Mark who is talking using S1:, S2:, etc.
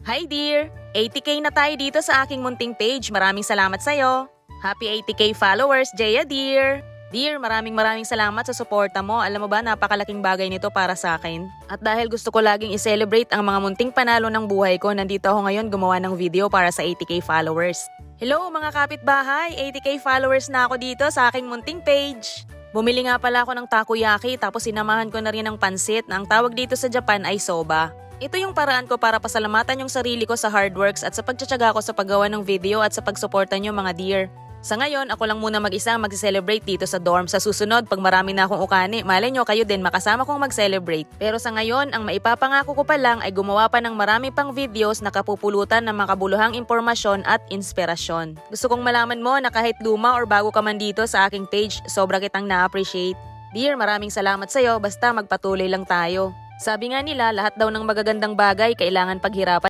S1: Hi dear! 80k na tayo dito sa aking munting page. Maraming salamat sa'yo. Happy 80k followers, Jaya dear! Dear, maraming salamat sa suporta mo. Alam mo ba, napakalaking bagay nito para sa akin. At dahil gusto ko laging i-celebrate ang mga munting panalo ng buhay ko, nandito ako ngayon gumawa ng video para sa 80k followers. Hello mga kapitbahay! 80k followers na ako dito sa aking munting page. Bumili nga pala ako ng takoyaki tapos sinamahan ko na rin ng pansit na ang tawag dito sa Japan ay soba. Ito yung paraan ko para pasalamatan yung sarili ko sa hard works at sa pagtsatsaga ko sa paggawa ng video at sa pagsuporta nyo mga dear. Sa ngayon, ako lang muna mag-isa ang mag-celebrate dito sa dorm. Sa susunod, pag marami na akong ukani, malay nyo kayo din makasama kong mag-celebrate. Pero sa ngayon, ang maipapangako ko pa lang ay gumawa pa ng marami pang videos na kapupulutan ng makabuluhang impormasyon at inspirasyon. Gusto kong malaman mo na kahit luma or bago ka man dito sa aking page, sobra kitang na-appreciate. Dear, maraming salamat sa'yo, basta magpatuloy lang tayo. Sabi nga nila, lahat daw ng magagandang bagay kailangan paghirapan.